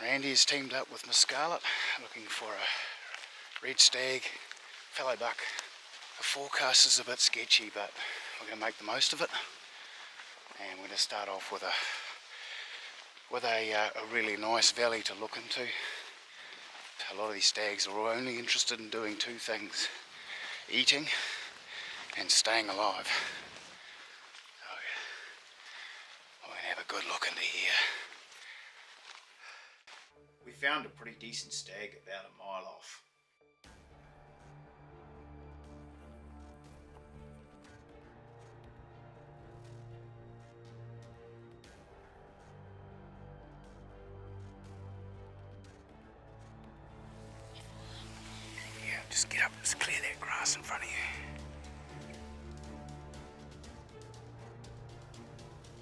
Randy has teamed up with Miss Scarlett, looking for a red stag, fallow buck. The forecast is a bit sketchy, but we're going to make the most of it. And we're going to start off with a really nice valley to look into. A lot of these stags are only interested in doing two things: eating and staying alive. So we're going to have a good look into here. We found a pretty decent stag about a mile off. Yeah, just get up, just clear that grass in front of you.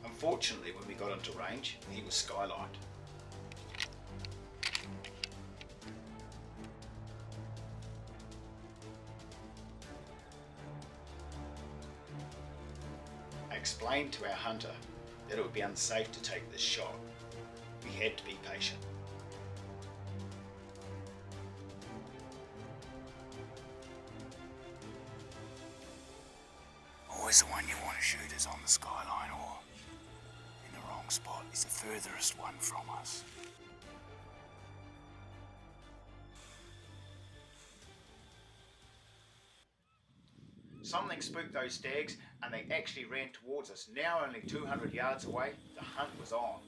Unfortunately, when we got into range, he was skylined. I explained to our hunter that it would be unsafe to take this shot. We had to be patient. Always the one you want to shoot is on the skyline or in the wrong spot. He's the furthest one from us. Something spooked those stags and they actually ran towards us. Now only 200 yards away, the hunt was on.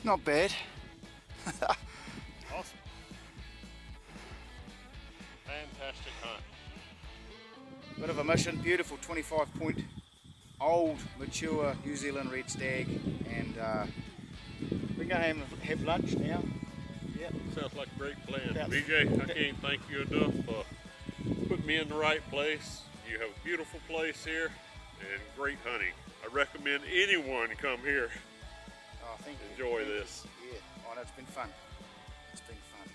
Not bad. Awesome. Fantastic hunt. Bit of a mission, beautiful 25 point old mature New Zealand red stag, and we're going to have lunch now. Yep. Sounds like a great plan. BJ, I can't thank you enough for putting me in the right place. You have a beautiful place here and great hunting. I recommend anyone come here. Oh, thank you. Enjoy this. Yeah, oh, no, it's been fun. It's been fun.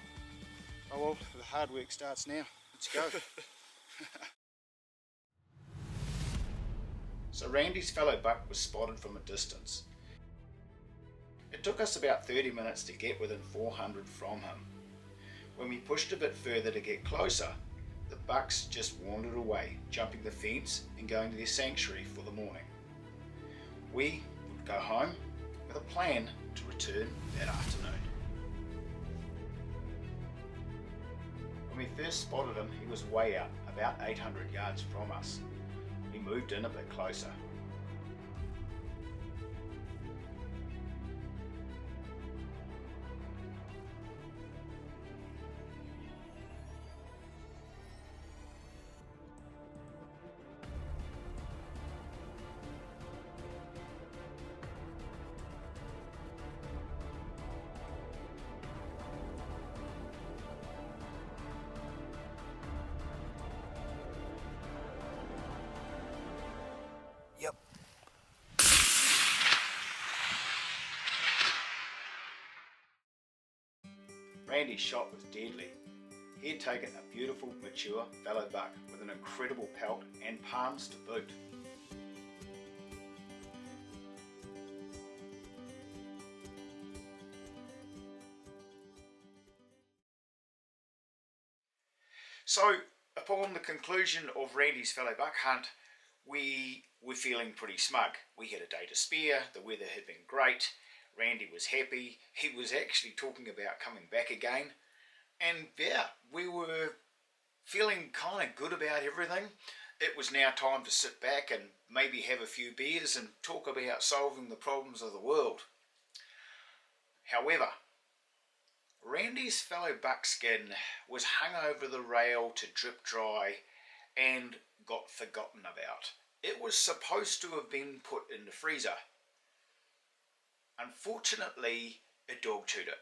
Oh well, the hard work starts now. Let's go. So Randy's fallow buck was spotted from a distance. It took us about 30 minutes to get within 400 from him. When we pushed a bit further to get closer, the bucks just wandered away, jumping the fence and going to their sanctuary for the morning. We would go home with a plan to return that afternoon. When we first spotted him, he was way out, about 800 yards from us. We moved in a bit closer. Yep. Randy's shot was deadly. He had taken a beautiful, mature fallow buck with an incredible pelt and palms to boot. So, upon the conclusion of Randy's fallow buck hunt, we were feeling pretty smug. We had a day to spare, the weather had been great, Randy was happy, he was actually talking about coming back again, and yeah, we were feeling kind of good about everything. It was now time to sit back and maybe have a few beers and talk about solving the problems of the world. However, Randy's fallow buckskin was hung over the rail to drip dry and got forgotten about. It was supposed to have been put in the freezer. Unfortunately, a dog chewed it.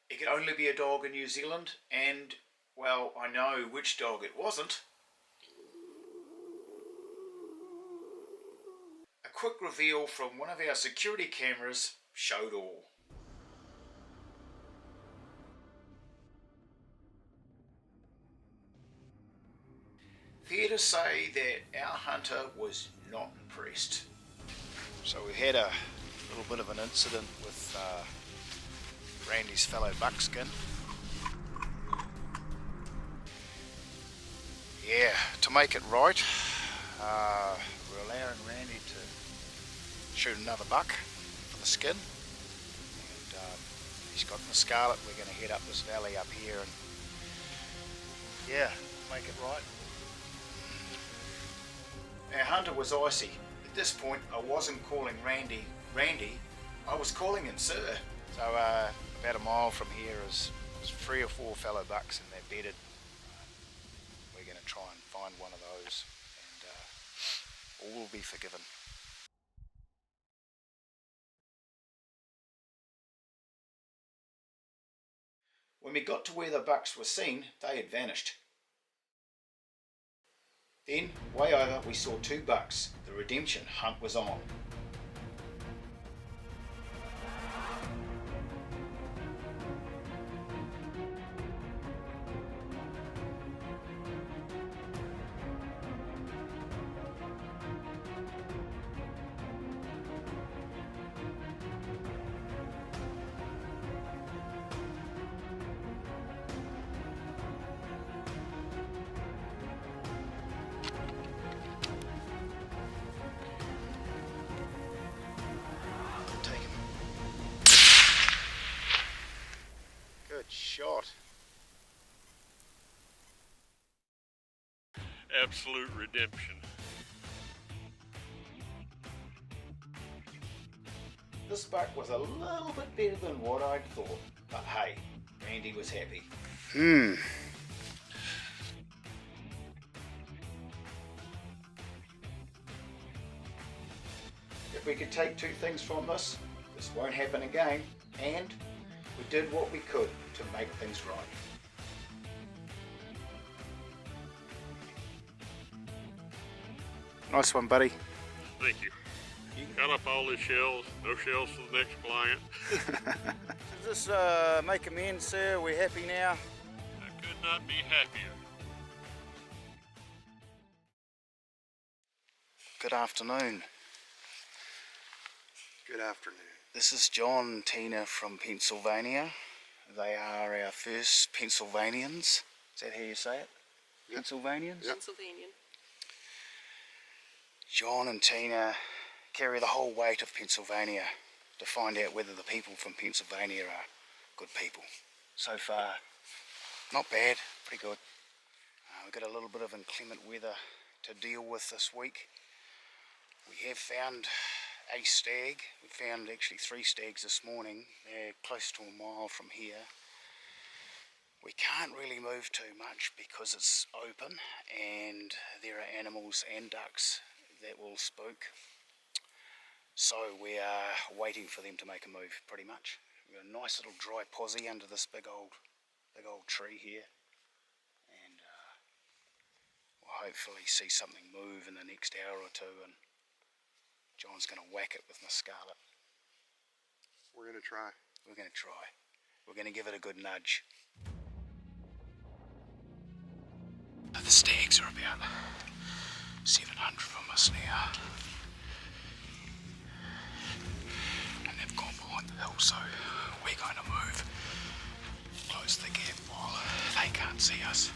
It could only be a dog in New Zealand, and, well, I know which dog it wasn't. A quick reveal from one of our security cameras showed all. Fair to say that our hunter was not impressed. So we had a little bit of an incident with Randy's fallow buckskin. Yeah, to make it right, we're allowing Randy to shoot another buck for the skin. And he's got the scarlet. We're going to head up this valley up here and, yeah, make it right. Our hunter was icy. At this point, I wasn't calling Randy, I was calling him Sir. So about a mile from here is 3 or 4 fallow bucks and they're bedded. We're going to try and find one of those and all will be forgiven. When we got to where the bucks were seen, they had vanished. Then, way over, we saw 2 bucks. The redemption hunt was on. Good shot. Absolute redemption. This buck was a little bit better than what I'd thought, but hey, Randy was happy. If we could take 2 things from this won't happen again, and we did what we could to make things right. Nice one, buddy. Thank you. Cut up all his shells. No shells for the next client. Does this make amends, sir? We're happy now? I could not be happier. Good afternoon. Good afternoon. This is John and Tina from Pennsylvania. They are our first Pennsylvanians. Is that how you say it? Yep. Pennsylvanians? Yep. Pennsylvanian. John and Tina carry the whole weight of Pennsylvania to find out whether the people from Pennsylvania are good people. So far, not bad, pretty good. We've got a little bit of inclement weather to deal with this week. We have found a stag. We found actually 3 stags this morning. They're close to a mile from here. We can't really move too much because it's open and there are animals and ducks that will spook. So we are waiting for them to make a move pretty much. We've got a nice little dry posse under this big old tree here. And we'll hopefully see something move in the next hour or 2 and John's going to whack it with my scarlet. We're going to try. We're going to try. We're going to give it a good nudge. The stags are about 700 from us now. And they've gone behind the hill, so we're going to move. Close the gap while they can't see us.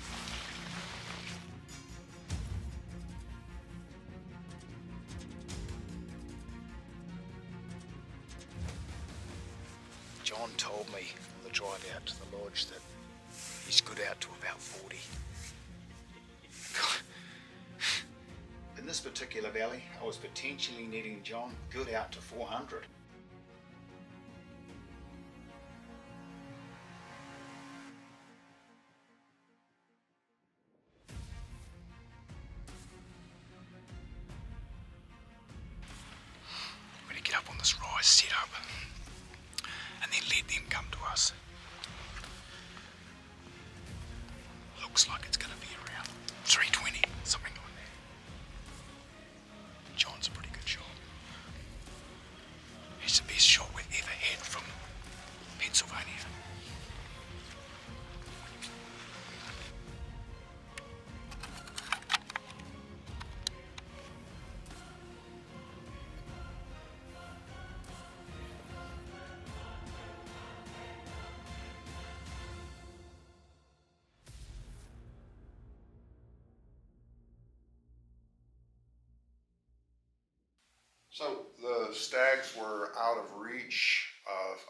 John told me on the drive out to the lodge that he's good out to about 40. In this particular valley, I was potentially needing John good out to 400. I'm going to get up on this rise guys set up and then let them come to us. Looks like it's going to be around 320, something like that. John's a pretty good shot. It's the best shot we've ever had from Pennsylvania. So the stags were out of reach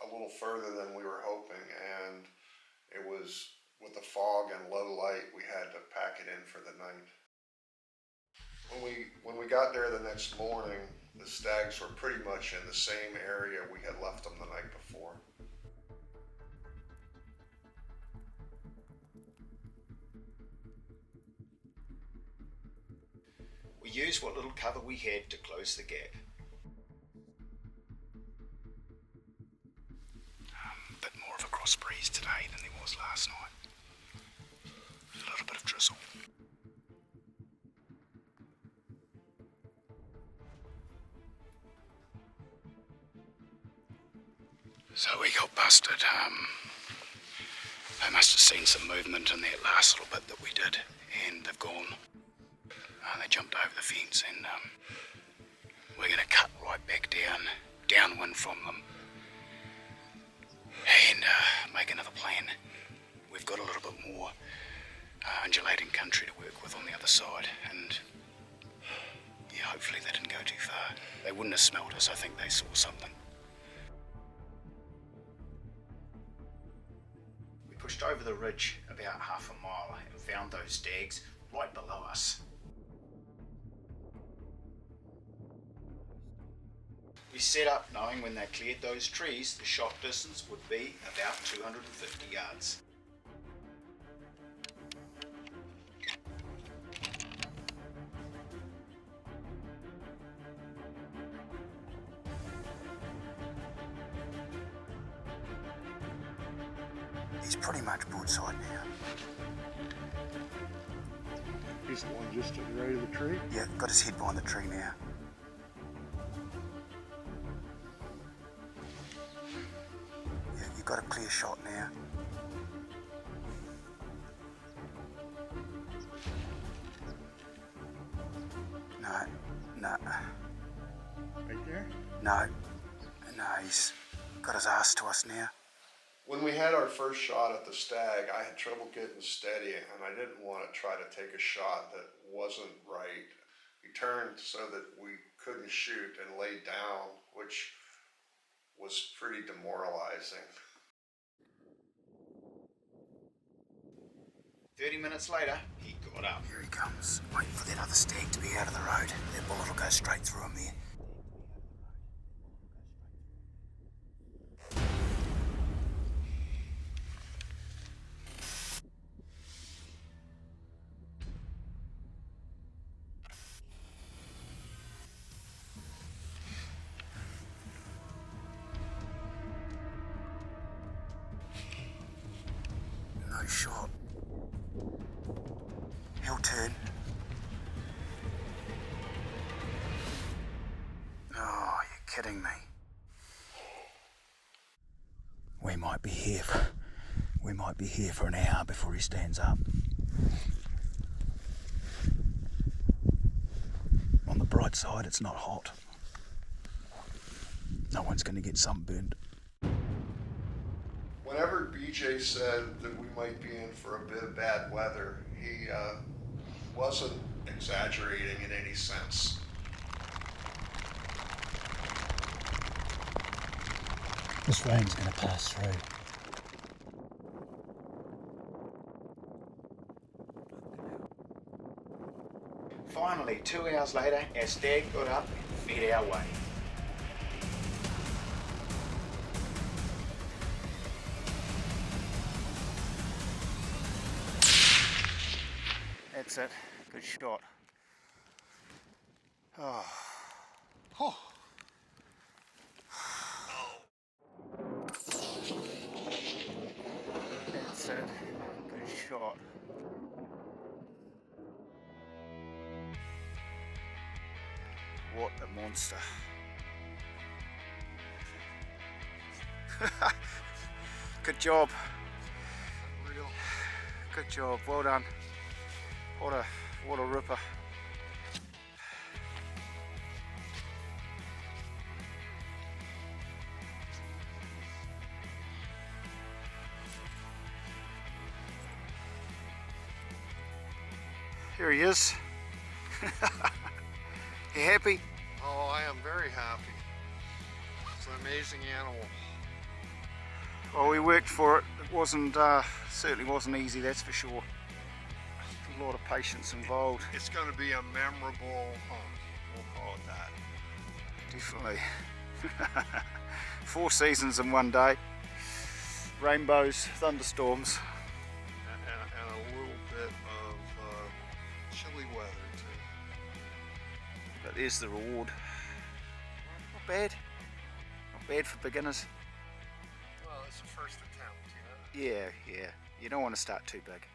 a little further than we were hoping, and it was with the fog and low light, we had to pack it in for the night. When we got there the next morning, the stags were pretty much in the same area we had left them the night before. We used what little cover we had to close the gap. A bit more of a cross breeze today than there was last night. A little bit of drizzle. So we got busted. They must have seen some movement in that last little bit that we did, and they've gone. They jumped over the fence, and we're going to cut right back downwind from them, and make another plan. We've got a little bit more undulating country to work with on the other side, and yeah, hopefully they didn't go too far. They wouldn't have smelled us. I think they saw something. We pushed over the ridge about half a mile and found those stags right below us. We set up knowing when they cleared those trees, the shot distance would be about 250 yards. He's pretty much broadside now. He's the one just to the right of the tree? Yeah, got his head behind the tree now. Yeah, you got a clear shot now. No. Right there? No, he's got his ass to us now. When we had our first shot at the stag, I had trouble getting steady, and I didn't want to try to take a shot that wasn't right. We turned so that we couldn't shoot and laid down, which was pretty demoralizing. 30 minutes later, he got up. Here he comes, waiting for that other stag to be out of the road. That bullet will go straight through him there. No shot. He'll turn. Oh, you're kidding me. We might be here for an hour before he stands up. On the bright side, it's not hot. No one's going to get sunburned. Whenever BJ said that we might be in for a bit of bad weather, he wasn't exaggerating in any sense. This rain's going to pass through. Finally, 2 hours later, our stag got up and fed our way. That's it. Good shot. Oh. shot. What a monster. Good job. Real. Good job, well done. What a ripper. Here he is. You happy? Oh, I am very happy. It's an amazing animal. Well, we worked for it. It wasn't, certainly wasn't easy, that's for sure. A lot of patience involved. It's going to be a memorable hunt. We'll call it that. Definitely. 4 seasons in one day. Rainbows, thunderstorms. And a little bit of chilly weather too. But there's the reward. Not bad. Not bad for beginners. Well, it's the first attempt, you know. Yeah. You don't want to start too big.